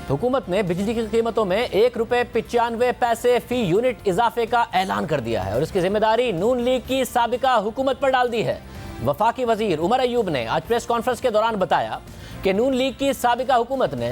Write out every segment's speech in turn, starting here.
हुकूमत ने बिजली की कीमतों में 1 रुपए 95 पैसे फी यूनिट इजाफे का ऐलान कर दिया है और इसकी जिम्मेदारी नून लीग की साबिका हुकूमत पर डाल दी है। वफाकी वजीर उमर अयूब ने आज प्रेस कॉन्फ्रेंस के दौरान बताया कि नून लीग की साबिका हुकूमत ने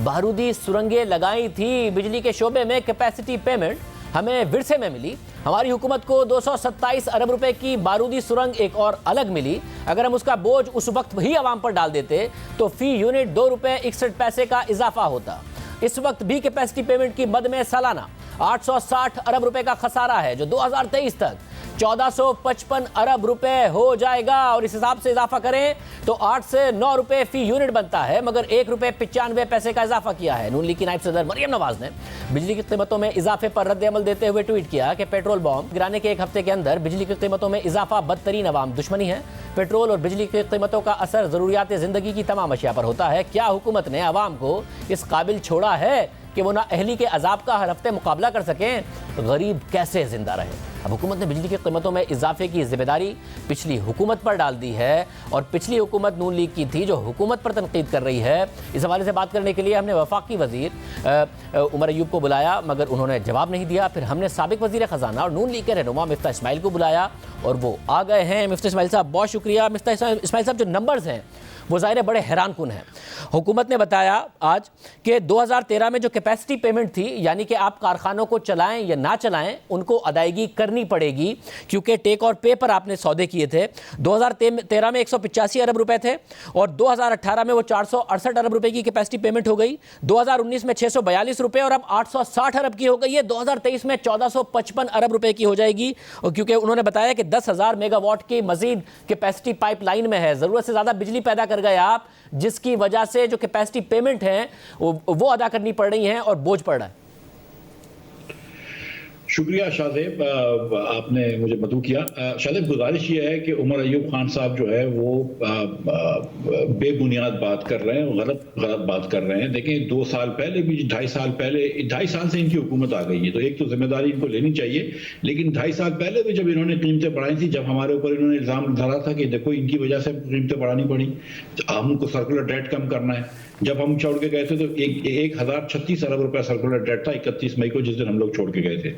बारूदी सुरंगें लगाई थी। बिजली के शोबे में कैपेसिटी पेमेंट हमें विरसे में मिली। हमारी हुकूमत को 227 अरब रुपए की बारूदी सुरंग एक और अलग मिली। अगर हम उसका बोझ उस वक्त ही आवाम पर डाल देते तो फी यूनिट 2 रुपए 61 पैसे का इजाफा होता। इस वक्त भी कैपेसिटी पेमेंट की मद में सालाना 860 अरब रुपए का खसारा है, जो 2023 तक 1455 अरब रुपए हो जाएगा। और इस हिसाब से इजाफा करें तो 8 से 9 रुपए फी यूनिट बनता है, मगर 1 रुपए 95 पैसे का इजाफा किया है। नून लीग की नायब सदर मरियम नवाज ने बिजली की कीमतों में इजाफे पर रद्द अमल देते हुए ट्वीट किया कि पेट्रोल बम गिराने के एक हफ्ते के अंदर बिजली की कीमतों में इजाफा बदतरीन अवाम दुश्मनी है। पेट्रोल और बिजली की कीमतों का असर जरूरियात जिंदगी की तमाम अशिया पर होता है। क्या हुकूमत ने अवाम को इस काबिल छोड़ा है कि वो ना अहली के अजाब का हर हफ्ते मुकाबला कर सकें, गरीब कैसे जिंदा रहे। अब हुकूमत ने बिजली की कीमतों में इजाफे की जिम्मेदारी पिछली हुकूमत पर डाल दी है और पिछली हुकूमत नून लीग की थी जो हुकूमत पर तनकीद कर रही है। इस हवाले से बात करने के लिए हमने वफाकी वजीर उमर अयूब को बुलाया, मगर उन्होंने जवाब नहीं दिया। फिर हमने साबिक वजीर ख़जाना और नून लीग के रहनुमा मिफ्ता इस्माइल को बुलाया और वो आ गए हैं। मिफ्ता इस्माइल साहब बहुत शुक्रिया। मिफ्ता इस्माइल साहब, जो नंबर्स हैं वो ज़ाहिर बड़े हैरान कुन हैं। हुकूमत ने बताया आज कि 2013 में जो कैपेसिटी पेमेंट थी, यानी कि आप कारखानों को चलाएं या ना चलाएं, उनको अदायगी करनी पड़ेगी क्योंकि टेक और पे पर आपने सौदे किए थे। 2013 में 185 अरब रुपए थे और 2018 में वो 468 अरब रुपए की कैपेसिटी पेमेंट हो गई। 2019 में 642 रुपए और अब 860 अरब की हो गई है। 2023 में 1455 अरब रुपए की हो जाएगी, और क्योंकि उन्होंने बताया कि 10,000 मेगावाट की मजीद कैपेसिटी पाइपलाइन में है। ज़रूरत से ज़्यादा बिजली पैदा कर गए आप, जिसकी वजह से जो कैपेसिटी पेमेंट है वो अदा करनी पड़ रही है और बोझ पड़ रहा है। शुक्रिया शाहजेब, आपने मुझे मदऊ किया। शाहजेब, गुजारिश ये है कि उमर अयूब खान साहब जो है वो बेबुनियाद बात कर रहे हैं, गलत बात कर रहे हैं। देखें, 2 साल पहले भी, 2.5 साल पहले, 2.5 साल से इनकी हुकूमत आ गई है, तो एक तो जिम्मेदारी इनको लेनी चाहिए। लेकिन 2.5 साल पहले भी जब इन्होंने कीमतें बढ़ाई थी, जब हमारे ऊपर इन्होंने इल्ज़ाम धरा था कि देखो इनकी वजह से कीमतें बढ़ानी पड़ी, हमको सर्कुलर डेट कम करना है। जब हम छोड़ के गए थे तो 1036 अरब रुपए सर्कुलर डेट था 31 मई को, जिस दिन हम लोग छोड़ के गए थे।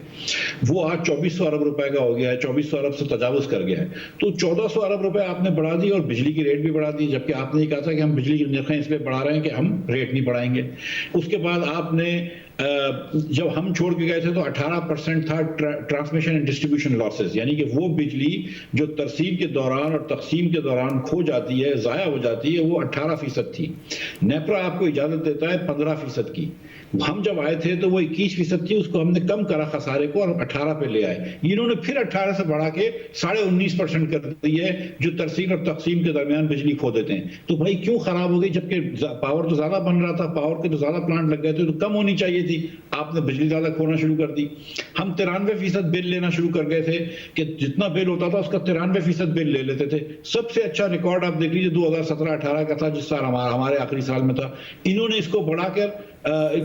वो आज 2400 अरब रुपए का हो गया है, 2400 अरब से तजावुज कर गया है। तो 1400 अरब रुपए आपने बढ़ा दी और बिजली की रेट भी बढ़ा दी, जबकि आपने ये कहा था कि हम बिजली की नरखें इसलिए बढ़ा रहे हैं कि हम रेट नहीं बढ़ाएंगे। उसके बाद आपने जब हम छोड़ के गए थे तो 18% था ट्रांसमिशन एंड डिस्ट्रीब्यूशन लॉसेस, यानी कि वो बिजली जो तरसील के दौरान और तकसीम के दौरान खो जाती है, ज़ाया हो जाती है, वो 18% थी। नेपरा आपको इजाज़त देता है 15% की। हम जब आए थे तो वो 21% थी, उसको हमने कम करा खसारे को और 18 पे ले आए। इन्होंने फिर 18 से बढ़ा के 19.5% कर दी है, जो तरसील और तकसीम के दरमियान बिजली खो देते हैं। तो भाई क्यों खराब हो गई, जबकि पावर तो ज्यादा बन रहा था, पावर के तो ज्यादा प्लांट लग गए थे, तो कम होनी चाहिए थी। आपने बिजली ज्यादा खोना शुरू कर दी। हम 93% बिल लेना शुरू कर गए थे कि जितना बिल होता था उसका 93% बिल ले लेते थे। सबसे अच्छा रिकॉर्ड आप देख लीजिए 2017-18 का था, जिस साल हमारे आखिरी साल में था। इन्होंने इसको बढ़ाकर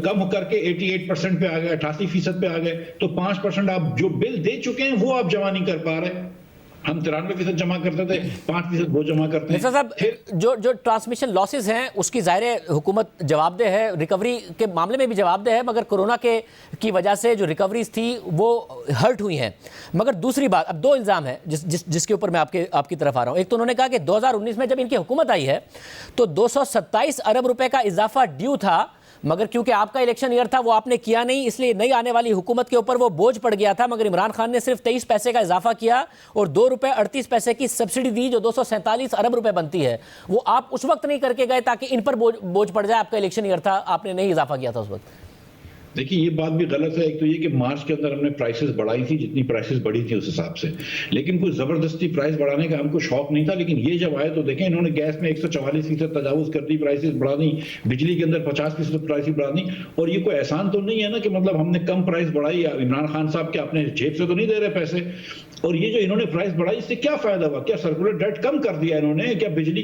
कम करके 88% पे आ गए, 88% पे आ गए। तो 5% आप जो बिल दे चुके हैं वो आप जमा नहीं कर पा रहे। हम 93% जमा करते थे, 5% वो जमा करते हैं। साहब, जो ट्रांसमिशन लॉसेस हैं उसकी ज़ाहिर हुकूमत जवाबदेह है, रिकवरी के मामले में भी जवाबदेह है, मगर कोरोना की वजह से जो रिकवरीज थी वो हर्ट हुई हैं। मगर दूसरी बात, अब 2 इल्ज़ाम है जिसके ऊपर मैं आपकी तरफ आ रहा हूँ। एक तो उन्होंने कहा कि 2019 में जब इनकी हुकूमत आई है तो 227 अरब रुपए का इजाफा ड्यू था, मगर क्योंकि आपका इलेक्शन ईयर था वो आपने किया नहीं, इसलिए नई आने वाली हुकूमत के ऊपर वो बोझ पड़ गया था। मगर इमरान खान ने सिर्फ 23 पैसे का इजाफा किया और 2 रुपए 38 पैसे की सब्सिडी दी, जो 247 अरब रुपए बनती है। वो आप उस वक्त नहीं करके गए ताकि इन पर बोझ पड़ जाए। आपका इलेक्शन ईयर था, आपने नहीं इजाफा किया था उस वक्त। देखिए, ये बात भी गलत है। एक तो ये कि मार्च के अंदर हमने प्राइसेस बढ़ाई थी, जितनी प्राइसेस बढ़ी थी उस हिसाब से, लेकिन कोई जबरदस्ती प्राइस बढ़ाने का हमको शौक नहीं था। लेकिन ये जब आए तो देखें, इन्होंने गैस में 144% तजावुज कर दी, प्राइसेस बढ़ा दी, बिजली के अंदर 50% प्राइसेस बढ़ा दी। और ये कोई एहसान तो नहीं है ना कि मतलब हमने कम प्राइस बढ़ाई, इमरान खान साहब के अपने जेब से तो नहीं दे रहे पैसे। और ये जो इन्होंने प्राइस बढ़ाई, इससे क्या फायदा हुआ? क्या सर्कुलर डेट कम कर दिया इन्होंने? क्या बिजली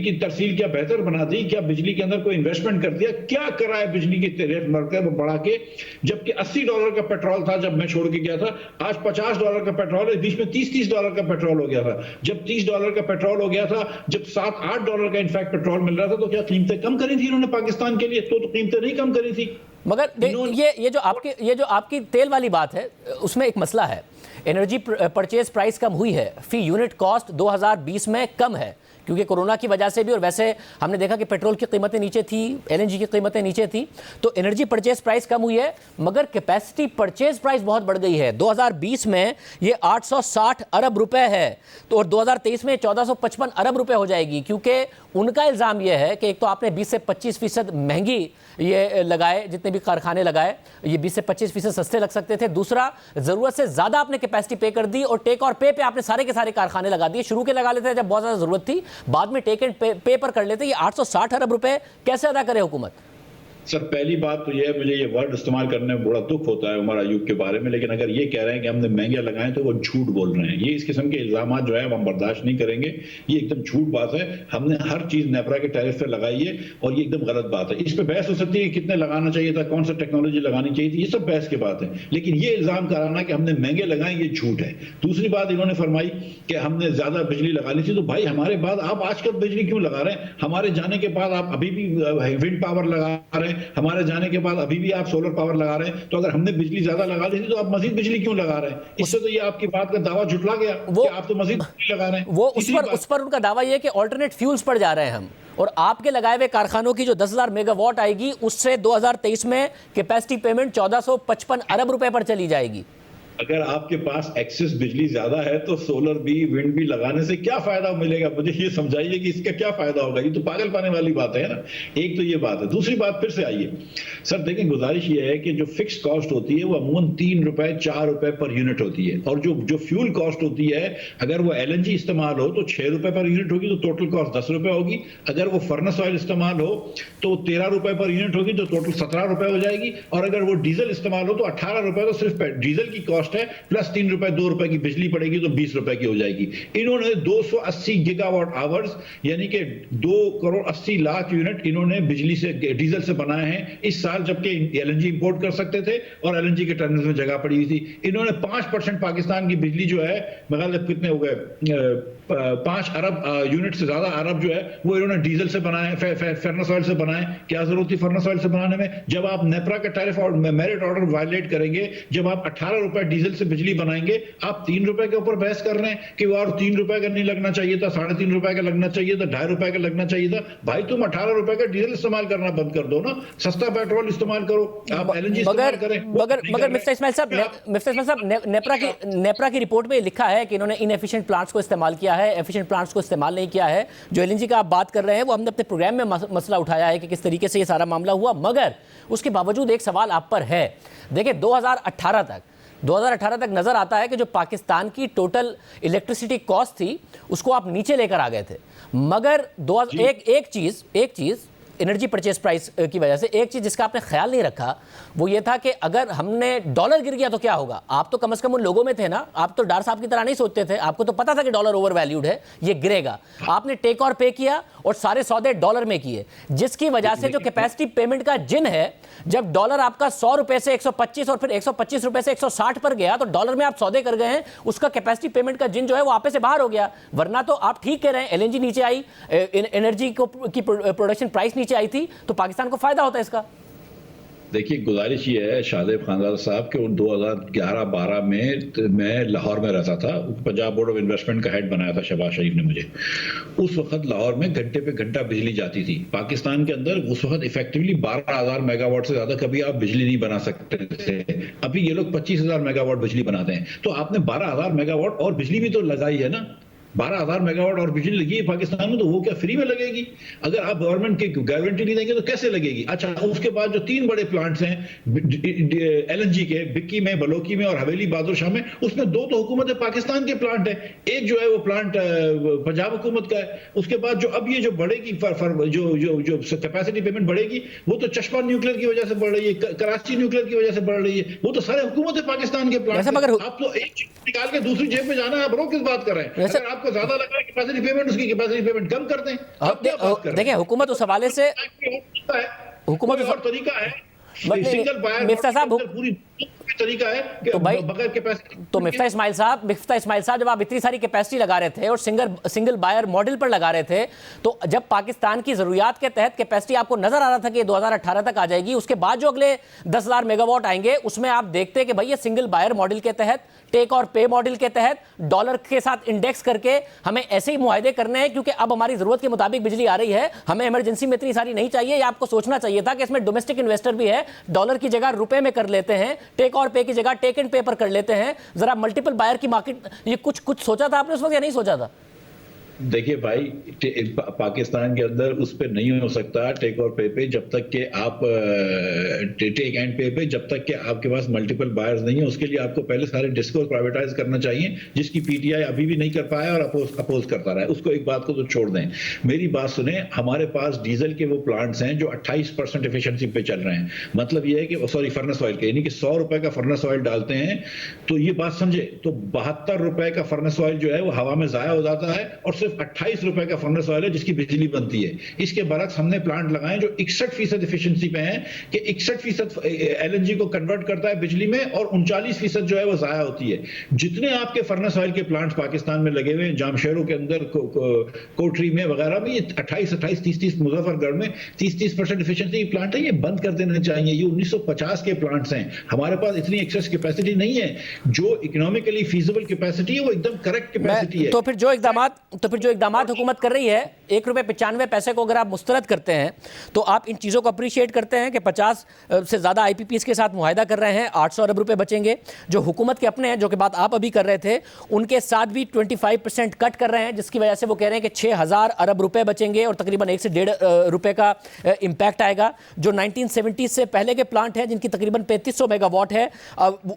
की तरसील क्या बेहतर बना दी? क्या बिजली के अंदर कोई इन्वेस्टमेंट कर दिया? क्या करा है बिजली की बढ़ा के, जबकि $80 का पेट्रोल था जब मैं छोड़ के गया था, आज $50 का पेट्रोल है, बीच में $30 का पेट्रोल हो गया था। जब $30 का पेट्रोल हो गया था, जब $7-8 का इनफैक्ट पेट्रोल मिल रहा था, तो क्या कीमतें कम करी थी इन्होंने पाकिस्तान के लिए? तो कीमतें नहीं कम करी थी। मगर ये जो आपकी तेल वाली बात है, उसमें एक मसला है। एनर्जी परचेज प्राइस कम हुई है, फी यूनिट कॉस्ट 2020 में कम है, क्योंकि कोरोना की वजह से भी, और वैसे हमने देखा कि पेट्रोल की कीमतें नीचे थी, एलएनजी की कीमतें नीचे थी, तो एनर्जी परचेज प्राइस कम हुई है, मगर कैपेसिटी परचेज प्राइस बहुत बढ़ गई है। 2020 में ये 860 अरब रुपए है, तो और 2023 में 1455 अरब रुपए हो जाएगी, क्योंकि उनका इल्ज़ाम यह है कि एक तो आपने 20 से 25% महंगी ये लगाए, जितने भी कारखाने लगाए, ये 20 से 25% सस्ते लग सकते थे। दूसरा, ज़रूरत से ज़्यादा आपने कैपेसिटी पे कर दी, और टेक और पे आपने सारे के सारे कारखाने लगा दिए। शुरू के लगा लेते थे जब बहुत ज़्यादा ज़रूरत थी, बाद में टेक एंड पे पर कर लेते। ये 860 अरब रुपए कैसे अदा करे हुकूमत? सर, पहली बात तो ये है, मुझे ये वर्ड इस्तेमाल करने में बड़ा दुख होता है उमर अयूब के बारे में, लेकिन अगर ये कह रहे हैं कि हमने महंगे लगाए तो वो झूठ बोल रहे हैं। ये इस किस्म के इल्जाम जो है हम बर्दाश्त नहीं करेंगे, ये एकदम झूठ बात है। हमने हर चीज नेपरा के टैरिफ पे लगाई है, और ये एकदम गलत बात है। इस पे बहस हो सकती है कि कितने लगाना चाहिए था, कौन सा टेक्नोलॉजी लगानी चाहिए थी, ये सब बहस की बात है, लेकिन ये इल्जाम कराना कि हमने महंगे लगाए, ये झूठ है। दूसरी बात इन्होंने फरमाई कि हमने ज्यादा बिजली लगानी थी, तो भाई हमारे बाद आप आजकल बिजली क्यों लगा रहे हैं? हमारे जाने के बाद आप अभी भी विंड पावर लगा रहे हैं, हमारे जाने के बाद अभी भी आप सोलर पावर लगा रहे हैं। तो अगर हमने बिजली ज्यादा लगा ली थी, तो आप मजीद बिजली क्यों लगा रहे हैं? इससे तो ये आपकी बात का दावा झुटला गया कि आप तो मजीद बिजली लगा रहे हैं। वो उस पर उनका दावा ये है कि ऑल्टरनेट फ्यूल्स पर जा रहे हैं हम, और आपके लगाए हुए कारखानों की जो 10,000 मेगावाट आएगी, उससे 2023 में कैपेसिटी पेमेंट 1455 अरब रुपए पर चली जाएगी। अगर आपके पास एक्सेस बिजली ज्यादा है तो सोलर भी, विंड भी लगाने से क्या फायदा मिलेगा? मुझे ये समझाइए कि इसका क्या फायदा होगा। ये तो पागल पाने वाली बात है ना। एक तो ये बात है। दूसरी बात फिर से आइए सर, देखें, गुजारिश ये है कि जो फिक्स कॉस्ट होती है वो अमूमन 3 रुपए 4 रुपए पर यूनिट होती है, और जो फ्यूल कॉस्ट होती है, अगर वो एलएनजी इस्तेमाल हो तो 6 रुपए पर यूनिट होगी, तो टोटल कॉस्ट 10 रुपए होगी। अगर वो फर्नेस ऑयल इस्तेमाल हो तो 13 रुपए पर यूनिट होगी, तो टोटल 17 रुपए हो जाएगी। और अगर वो डीजल इस्तेमाल हो तो 18 रुपए, तो सिर्फ डीजल की कॉस्ट है, प्लस 3 रुपए 2 रुपए की बिजली पड़ेगी, तो 20 रुपए की हो जाएगी। इन्होंने 280 गीगावाट आवर्स, यानी कि 2,80,00,000 यूनिट इन्होंने बिजली से, डीजल से बनाए हैं इस साल, जबकि एलएनजी इंपोर्ट कर सकते थे और एलएनजी के टर्मिनल्स में जगह पड़ी हुई थी। इन्होंने 5% पाकिस्तान की बिजली जो है, मतलब कितने हो गए, 5 अरब यूनिट से ज्यादा अरब जो है वो इन्होंने डीजल से बनाए, फर्नेस ऑयल से बनाए। क्या जरूरत थी फर्नेस ऑयल से बनाने में? जब आप नेपरा का टैरिफ और मेरिट ऑर्डर वायलेट करेंगे, जब आप 18 रुपए डीजल से बिजली बनाएंगे, आप 3 रुपए के ऊपर बहस कर रहे हैं कि वो और 3 रुपए का नहीं लगना चाहिए था, 3.5 रुपए का लगना चाहिए था, 2.5 रुपए का लगना चाहिए था। भाई तुम 18 रुपए का डीजल इस्तेमाल करना बंद कर दो ना, सस्ता पेट्रोल इस्तेमाल करो, आप एलएनजी इस्तेमाल करें। मगर मिस्टर इस्माइल साहब, नेपरा की रिपोर्ट में लिखा है कि इन्होंने इनएफिशिएंट प्लांट्स को इस्तेमाल किया है, एफिशिएंट प्लांट्स को इस्तेमाल नहीं किया है। जो एलएनजी का आप बात कर रहे हैं, वो हमने अपने प्रोग्राम में मसला उठाया है कि किस तरीके से ये सारा मामला हुआ, मगर उसके बावजूद एक सवाल आप पर है। देखिए 2018 तक नजर आता है कि जो पाकिस्तान की टोटल इलेक्ट्रिसिटी कॉस्ट थी, उसको आप नीचे लेकर आ गए थे। मगर एक चीज एनर्जी परचेज प्राइस की वजह से, एक चीज जिसका आपने ख्याल नहीं रखा, वो ये था कि अगर हमने डॉलर गिर गया तो क्या होगा। आप तो कम से कम उन लोगों में थे ना, आप तो डार साहब की तरह नहीं सोचते थे, आपको तो पता था कि डॉलर ओवर वैल्यूड है, ये गिरेगा। आपने टेक और पे किया और सारे सौदे डॉलर में किए, जिसकी वजह से जो कैपेसिटी पेमेंट का जिन है, जब डॉलर आपका 100 रुपए से 125 और फिर 125 रुपए से 160 पर गया, तो डॉलर में आप सौदे कर गए हैं, उसका कैपेसिटी पेमेंट का जिन जो है वो आपे से बाहर हो गया। वरना तो आप ठीक कह रहे हैं, एलएनजी नीचे आई, एनर्जी की प्रोडक्शन प्राइस नीचे आई थी, तो पाकिस्तान को फायदा होता है इसका। देखिए, गुजारिश ये है शाहजेब खानदार साहब के 2011-12 में मैं लाहौर में रहता था, पंजाब बोर्ड ऑफ इन्वेस्टमेंट का हेड बनाया था शहबाज शरीफ ने मुझे। उस वक्त लाहौर में घंटे पे घंटा बिजली जाती थी। पाकिस्तान के अंदर उस वक्त इफेक्टिवली 12,000 मेगावाट से ज्यादा कभी आप बिजली नहीं बना सकते थे। अभी ये लोग 25,000 मेगावाट बिजली बनाते हैं। तो आपने 12,000 मेगावाट और बिजली भी तो लगाई है ना। 12,000 मेगावाट और बिजली लगी है पाकिस्तान में, तो वो क्या फ्री में लगेगी? अगर आप गवर्नमेंट की गारंटी नहीं देंगे तो कैसे लगेगी? अच्छा, उसके बाद जो 3 बड़े प्लांट्स हैं एलएनजी के, बिक्की में, बलोकी में और हवेली बहादुर शाह में, उसमें 2 तो हुकूमत पाकिस्तान के प्लांट है, एक जो है वो प्लांट पंजाब हुकूमत का है। उसके बाद जो अब ये जो बढ़ेगी, जो कैपेसिटी पेमेंट बढ़ेगी, वो तो चश्मा न्यूक्लियर की वजह से बढ़ रही है, कराची न्यूक्लियर की वजह से बढ़ रही है, वो तो सारे हुकूमत पाकिस्तान के प्लांट। आप तो एक चीज निकाल के दूसरी जेब में जाना है, आप रोक किस बात कर रहे हैं? आपको ज्यादा लग रहा है कैपेसिटी पेमेंट, उसकी कैपेसिटी पेमेंट कम कर दें। देखिए हुकूमत उस हवाले से, हुकूमत और तरीका है सिंगल बायर मिफ्ता साहब पूरी तरीका है कि तो भाई बगैर कैपेसिटी। तो मिफ्ता इस्माइल साहब जब आप इतनी सारी कैपेसिटी लगा रहे थे और सिंगल बायर मॉडल पर लगा रहे थे, तो जब पाकिस्तान की जरूरियात के तहत कैपेसिटी आपको नजर आ रहा था कि 2018 तक आ जाएगी, उसके बाद जो अगले 10,000 मेगावाट आएंगे उसमें आप देखते कि भाई ये सिंगल बायर मॉडल के तहत, टेक और पे मॉडल के तहत डॉलर के साथ इंडेक्स करके हमें ऐसे ही मुआहदे करने हैं, क्योंकि अब हमारी जरूरत के मुताबिक बिजली आ रही है, हमें इमरजेंसी में इतनी सारी नहीं चाहिए। या आपको सोचना चाहिए था कि इसमें डोमेस्टिक इन्वेस्टर भी है, डॉलर की जगह रुपए में कर लेते हैं, टेक और पे की जगह टेक एंड पे पर कर लेते हैं, जरा मल्टीपल बायर की मार्केट, ये कुछ सोचा था आपने उस वक्त या नहीं सोचा था? देखिए भाई, पाकिस्तान के अंदर उस पर नहीं हो सकता टेक और पे जब तक कि आप टेक एंड पे जब तक कि आपके पास मल्टीपल बायर्स नहीं है। उसके लिए आपको पहले सारे डिस्को प्राइवेटाइज करना चाहिए, जिसकी पीटीआई अभी भी नहीं कर पाया और अपोज करता रहा है। उसको एक बात को तो छोड़ दें, मेरी बात सुने, हमारे पास डीजल के वो प्लांट्स हैं जो 28% एफिशिएंसी पे चल रहे हैं। मतलब ये है कि सॉरी फर्नेस ऑयल के, यानी कि 100 रुपए का फर्नेस ऑयल डालते हैं तो ये बात समझे, तो 72 रुपए का फर्नेस ऑयल जो है वो हवा में जाया हो जाता है और सिर्फ 28 रुपए का फर्नेस ऑयल है जिसकी बिजली बनती है। इसके बरक्स हमने प्लांट लगाए जो 61% एफिशिएंसी पे हैं कि 61% एलएनजी को कन्वर्ट करता है बिजली में और 39% जो है वो जाया होती है। जितने आपके फर्नेस ऑयल के प्लांट्स पाकिस्तान में लगे हुए हैं, जामशेरों के अंदर, कोटरी में वगैरह भी, 28, 30, मुजफ्फरगढ़ में 30% एफिशिएंसी प्लांट है, ये बंद कर देने चाहिए। ये 1950 के प्लांट्स हैं, हमारे पास इतनी एक्सेस कैपेसिटी नहीं है। जो इकोनॉमिकली फीजिबल कैपेसिटी है वो एकदम करेक्ट कैपेसिटी है। तो फिर जो इकदाम हुकूमत कर रही है, ₹1.95 को अगर आप मुस्तरद करते हैं तो आप इन चीज़ों को अप्रिशिएट करते हैं कि 50 से ज़्यादा IPPs के साथ मुआहदा कर रहे हैं, 800 अरब रुपए बचेंगे। जो हुकूमत के अपने हैं, जो कि बात आप अभी कर रहे थे, उनके साथ भी 25% कट कर रहे हैं, जिसकी वजह से वो कह रहे हैं कि 6,000 अरब रुपए बचेंगे और तकरीबन 1 से 1.5 रुपए का इम्पैक्ट आएगा। जो 1970 से पहले के प्लांट हैं जिनकी तकरीबन 3500 मेगावाट है,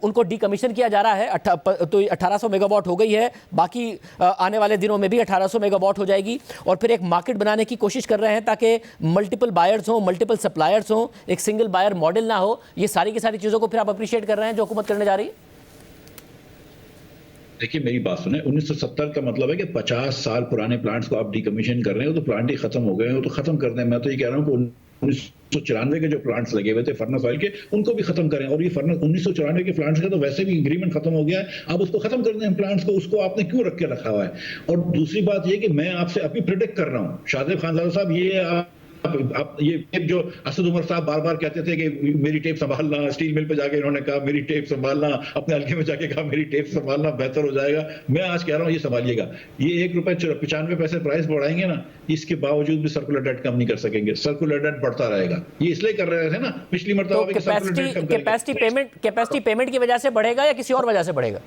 उनको डीकमीशन किया जा रहा है, तो 1800 मेगावाट हो गई है, बाकी आने वाले दिनों में भी 1800 मेगावाट हो जाएगी। और फिर एक मार्केट बनाने की कोशिश कर रहे हैं ताकि मल्टीपल बायर्स हों, मल्टीपल सप्लायर्स हों, एक सिंगल बायर मॉडल ना हो। ये सारी की सारी चीज़ों को फिर आप अप्रिशिएट कर रहे हैं जो हुकूमत करने जा रही है? देखिए मेरी बात सुने, 1970 का मतलब है कि 50 साल पुराने प्लांट्स को आप डीकमीशन कर रहे हो तो प्लांट ही खत्म हो गए हो, तो खत्म कर दें। मैं तो ये कह रहा हूँ कि 1994 के जो प्लांट्स लगे हुए थे फर्नेस ऑयल के, उनको भी खत्म करें। और ये फर्नेस 1994 के प्लांट्स का तो वैसे भी एग्रीमेंट खत्म हो गया है, अब उसको खत्म कर दें प्लांट्स को। उसको आपने क्यों रख के रखा हुआ है? और दूसरी बात ये कि मैं आपसे अभी प्रिडिक्ट कर रहा हूँ, शादेब खानजादा साहब, ये आप ये टेप जो असद उमर साहब बार बार कहते थे कि मेरी टेप संभालना, स्टील मिल पे जाके इन्होंने कहा मेरी टेप संभालना, अपने हल्के में जाके कहा मेरी टेप संभालना, बेहतर हो जाएगा। मैं आज कह रहा हूँ ये संभालिएगा। ये ₹1.95 प्राइस बढ़ाएंगे ना, इसके बावजूद भी सर्कुलर डेट कम नहीं कर सकेंगे, सर्कुलर डेट बढ़ता रहेगा। ये इसलिए कर रहे थे ना पिछली मरतबा, कैपेसिटी पेमेंट की वजह से बढ़ेगा या किसी और वजह से बढ़ेगा?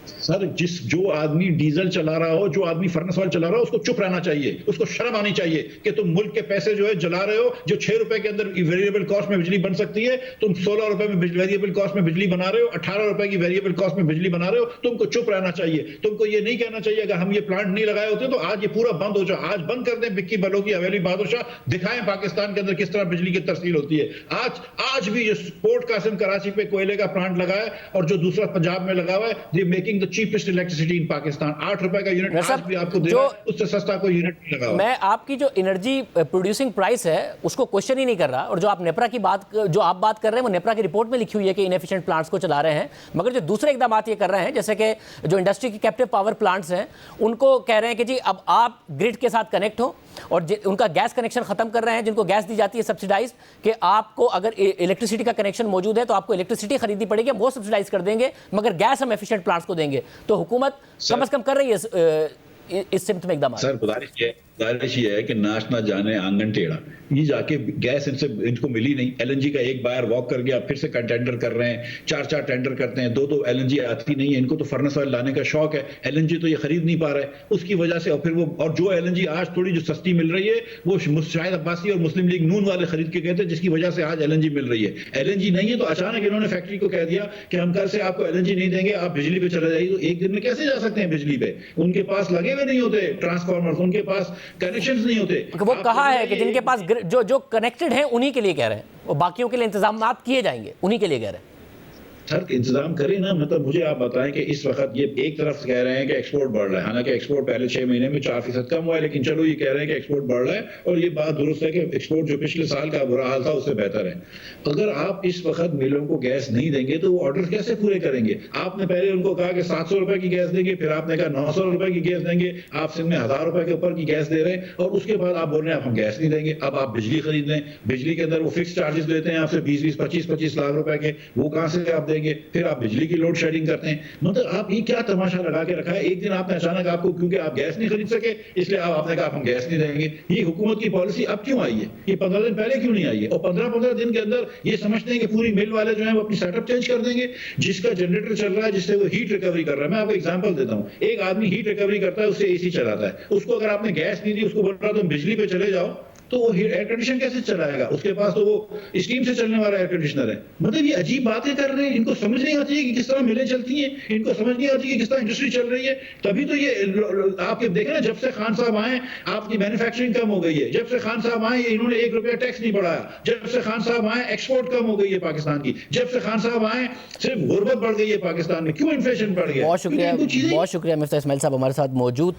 सर, जो आदमी डीजल चला रहा हो, जो आदमी फर्नेस ऑयल चला रहा हो, उसको चुप रहना चाहिए, उसको शर्म आनी चाहिए कि तुम मुल्क के पैसे जो है जला रहे हो। जो 6 रुपए के अंदर वेरिएबल कॉस्ट में बिजली बन सकती है, तुम 16 रुपए में वेरिएबल कॉस्ट में बिजली बना रहे हो, 18 रुपए की वेरिएबल कॉस्ट में बिजली बना रहे हो। तुमको चुप रहना चाहिए। तुमको ये नहीं कहना चाहिए अगर हम ये प्लांट नहीं लगाए होते तो आज ये पूरा बंद हो जाए। आज बंद कर दें बिक्की बलो की हवेली बहादुर शाह, दिखाएं पाकिस्तान के अंदर किस तरह बिजली की तरसील होती है। आज भी पोर्ट कासिम कराची पे कोयले का प्लांट लगा है और जो दूसरा पंजाब में लगा हुआ है, they making the cheapest electricity in Pakistan. 8 रुपए का यूनिट आज भी आपको दे रहा है, उससे सस्ता कोई यूनिट नहीं लगा हुआ। मैं आपकी जो एनर्जी प्रोड्यूसिंग प्राइस है उसको क्वेश्चन ही नहीं कर रहा, और जो आप नेपरा की बात कर रहे हैं वो नेपरा की रिपोर्ट में लिखी हुई है कि इनएफिशिएंट प्लांट्स को चला रहे हैं। मगर जो दूसरे इकदाम ये कर रहे हैं, जैसे कि जो इंडस्ट्री की कैप्टिव पावर प्लांट्स हैं, उनको कह रहे हैं कि जी अब आप ग्रिड के साथ कनेक्ट हो और उनका गैस कनेक्शन खत्म कर रहे हैं, जिनको गैस दी जाती है सब्सिडाइज, कि आपको अगर इलेक्ट्रिसिटी का कनेक्शन मौजूद है तो आपको इलेक्ट्रिसिटी खरीदनी पड़ेगी, वो सब्सिडाइज कर देंगे, मगर गैस हम एफिशिएंट प्लांट्स को देंगे। तो हुकूमत कम से कम कर रही है इस सिमत में इकदाम। सर गुजारिश ये है कि नाच ना जाने आंगन टेढ़ा। ये जाके गैस इनको मिली नहीं, एलएनजी का एक बायर वॉक कर गया, फिर से कंटेंडर कर रहे हैं, 4 टेंडर करते हैं, 2 एलएनजी आती नहीं है। इनको तो फर्नेस ऑयल लाने का शौक है, एलएनजी तो ये खरीद नहीं पा रहे, उसकी वजह से। और फिर वो जो एलएनजी आज थोड़ी जो सस्ती मिल रही है वो शायद अब्बासी और मुस्लिम लीग नून वाले खरीद के गए थे, जिसकी वजह से आज एलएनजी मिल रही है। एलएनजी नहीं है तो अचानक इन्होंने फैक्ट्री को कह दिया कि हम कल से आपको एलएनजी नहीं देंगे, आप बिजली पे चले जाइए। तो एक दिन में कैसे जा सकते हैं बिजली पे? उनके पास लगे हुए नहीं होते ट्रांसफार्मर, उनके पास कनेक्शन नहीं होते। वो कहा है कि जिनके पास जो कनेक्टेड हैं उन्हीं के लिए कह रहे हैं, वो बाकियों के लिए इंतजाम किए जाएंगे, उन्हीं के लिए कह रहे हैं। सर इंतजाम करें ना, मतलब मुझे आप बताएं कि इस वक्त ये एक तरफ कह रहे हैं कि एक्सपोर्ट बढ़ रहा है, हालांकि एक्सपोर्ट पहले 6 महीने में 4% कम हुआ है, लेकिन चलो ये कह रहे हैं कि एक्सपोर्ट बढ़ रहा है, और ये बात दुरुस्त है कि एक्सपोर्ट जो पिछले साल का बुरा हाल था उससे बेहतर है। अगर आप इस वक्त मिलों को गैस नहीं देंगे तो वो ऑर्डर कैसे पूरे करेंगे? आपने पहले उनको कहा कि 700 रुपए की गैस देंगे, फिर आपने कहा 900 रुपए की गैस देंगे, आप सिंध में 1000 रुपए के ऊपर की गैस दे रहे हैं, और उसके बाद आप बोल रहे हैं आप हम गैस नहीं देंगे। अब आप बिजली खरीद लें, बिजली के अंदर वो फिक्स चार्जेस लेते हैं आपसे 20-20, 25-25 लाख रुपए के, वो कहां से आप देंगे? फिर आप बिजली की लोड शेडिंग करते हैं। मतलब आप ये क्या तमाशा लगा के रखा है? एक दिन आपने अचानक आपको, क्योंकि आप गैस नहीं खरीद सके इसलिए आपने कहा हम गैस नहीं देंगे। ये हुकूमत की पॉलिसी अब क्यों आई है? ये 15 दिन पहले क्यों नहीं आई है? और 15-15 दिन के अंदर ये समझते हैं कि पूरी मिल वाले जो है वो अपनी सेटअप चेंज कर देंगे। जिसका जनरेटर चल रहा है, जिससे वो हीट रिकवरी कर रहा है, मैं आपको एग्जांपल देता हूं, एक आदमी हीट रिकवरी करता है, उससे एसी चलाता है, उसको अगर आपने गैस नहीं दी, उसको बोल रहा तुम बिजली पे चले जाओ, तो वो एयर कंडीशन कैसे चलाएगा? उसके पास तो वो स्टीम से चलने वाला एयर कंडीशनर है। मतलब ये अजीब बातें कर रहे हैं। इनको समझ नहीं आती है कि किस तरह मिलें चलती हैं, इनको समझ नहीं आती है कि किस तरह इंडस्ट्री चल रही है। तभी तो ये आपके देखें ना, जब से खान साहब आए आपकी मैन्युफैक्चरिंग कम हो गई है, जब से खान साहब आए इन्होंने 1 रुपया टैक्स नहीं बढ़ाया, जब से खान साहब आए एक्सपोर्ट कम हो गई है पाकिस्तान की, जब से खान साहब आए सिर्फ गुर्बत बढ़ गई है पाकिस्तान में। क्यों इन्फ्लेशन बढ़ गया? बहुत शुक्रिया मिफ्ता इस्माइल साहब हमारे साथ मौजूद